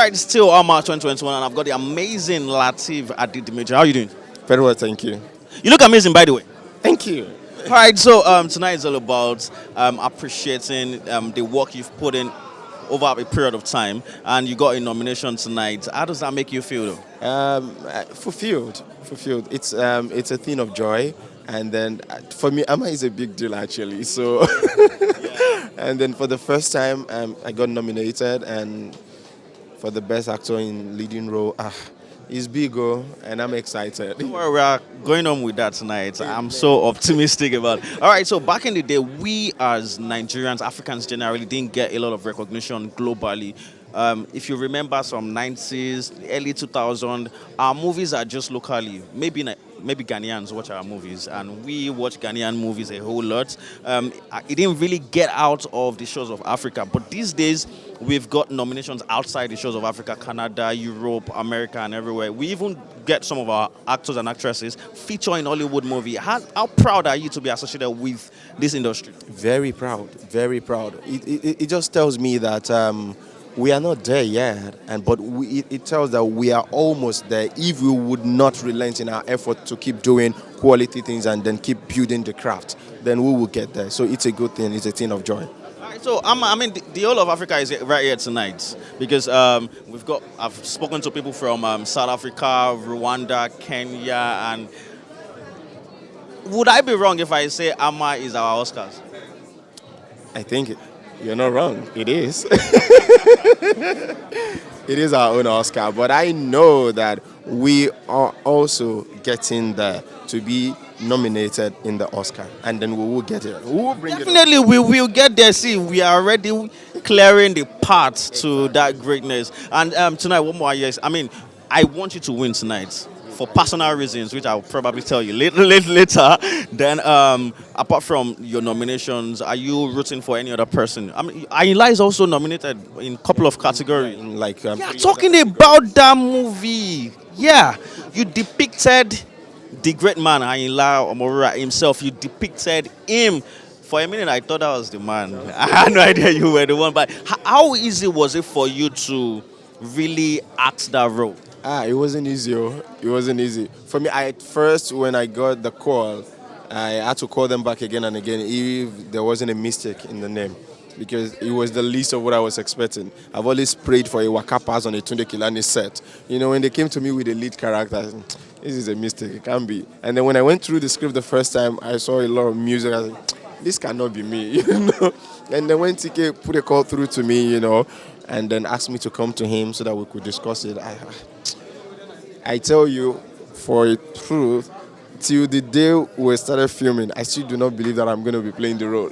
right, it's still AMAA 2021, and I've got the amazing Lateef Adedimeji. How are you doing? Very well, thank you. You look amazing, by the way. Thank you. All right, so tonight is all about appreciating the work you've put in over a period of time, and you got a nomination tonight. How does that make you feel, though? Fulfilled. It's a thing of joy, and then for me, AMAA is a big deal actually. So, and then for the first time, I got nominated, and for the best actor in leading role. It's big, and I'm excited. Don't worry, we are going on with that tonight. I'm so optimistic about it. All right, so back in the day, we as Nigerians, Africans generally, didn't get a lot of recognition globally. If you remember some 90s, early 2000s, our movies are just locally. Maybe Ghanaians watch our movies, and we watch Ghanaian movies a whole lot. It didn't really get out of the shores of Africa, but these days, we've got nominations outside the shores of Africa, Canada, Europe, America, and everywhere. We even get some of our actors and actresses feature in Hollywood movie. How proud are you to be associated with this industry? Very proud, very proud. It just tells me that we are not there yet, but it tells that we are almost there if we would not relent in our effort to keep doing quality things and then keep building the craft, then we will get there. So it's a good thing, it's a thing of joy. So the whole of Africa is right here tonight because I've spoken to people from South Africa, Rwanda, Kenya, and would I be wrong if I say AMAA is our Oscars? I think you're not wrong. It is. It is our own Oscar, but I know that we are also getting there to be nominated in the Oscar, and then we will get it. We will bring Definitely, we will get there. See, we are already clearing the path to that greatness. And tonight, one more yes. I want you to win tonight for personal reasons, which I'll probably tell you later. Then, apart from your nominations, are you rooting for any other person? Ayinla is also nominated in a couple of categories. Talking about that movie. Yeah, you depicted the great man, Ayinla Omorura himself. You depicted him. For a minute, I thought that was the man. I had no idea you were the one. But how easy was it for you to really act that role? It wasn't easy. It wasn't easy. For me, at first, when I got the call, I had to call them back again and again if there wasn't a mistake in the name, because it was the least of what I was expecting. I've always prayed for a waka pass on a Tunde Kilani set. When they came to me with the lead character, this is a mistake, it can't be. And then when I went through the script the first time, I saw a lot of music. I was like, this cannot be me, And then when TK put a call through to me, and then asked me to come to him so that we could discuss it, I tell you, for a truth, till the day we started filming, I still do not believe that I'm going to be playing the role.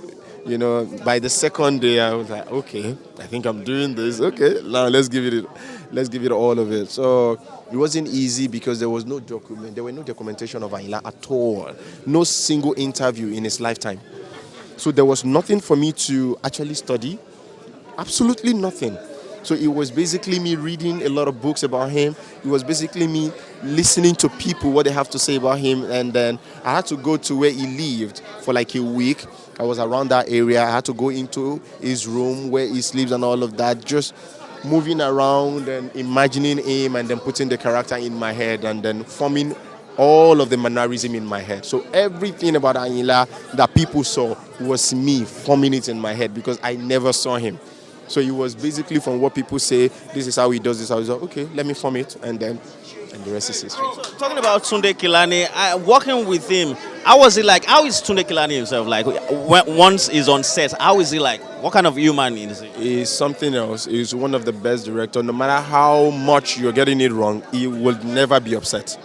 By the second day, I was like, okay, I think I'm doing this. Okay, now let's give it all of it. So it wasn't easy because there was no document. There were no documentation of Ayinla at all. No single interview in his lifetime. So there was nothing for me to actually study. Absolutely nothing. So it was basically me reading a lot of books about him. It was basically me listening to people, what they have to say about him. And then I had to go to where he lived for like a week. I was around that area. I had to go into his room where he sleeps and all of that. Just moving around and imagining him and then putting the character in my head and then forming all of the mannerism in my head. So everything about Ayinla that people saw was me forming it in my head because I never saw him. So it was basically from what people say, this is how he does this. I was like, okay, let me form it, and the rest is history. So, talking about Tunde Kilani, working with him, how was it like? How is Tunde Kilani himself like? Once he's on set, how is he like? What kind of human is he? He's something else. He's one of the best directors. No matter how much you're getting it wrong, he will never be upset.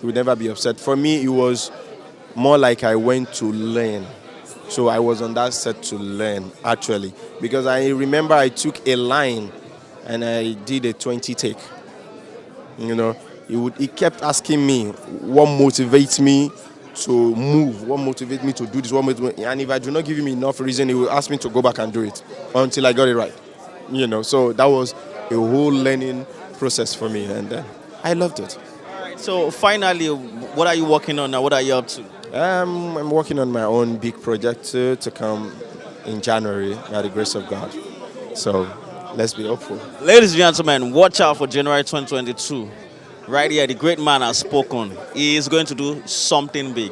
He will never be upset. For me, it was more like I went to learn. So I was on that set to learn, actually. Because I remember I took a line and I did a 20 take. He kept asking me what motivates me to move, what motivates me to do this, and if I do not give him enough reason, he will ask me to go back and do it until I got it right. So that was a whole learning process for me, and I loved it. All right, so finally, what are you working on now? What are you up to? I'm working on my own big project to come in January, by the grace of God. So let's be hopeful. Ladies and gentlemen, watch out for January 2022. Right here, the great man has spoken. He is going to do something big.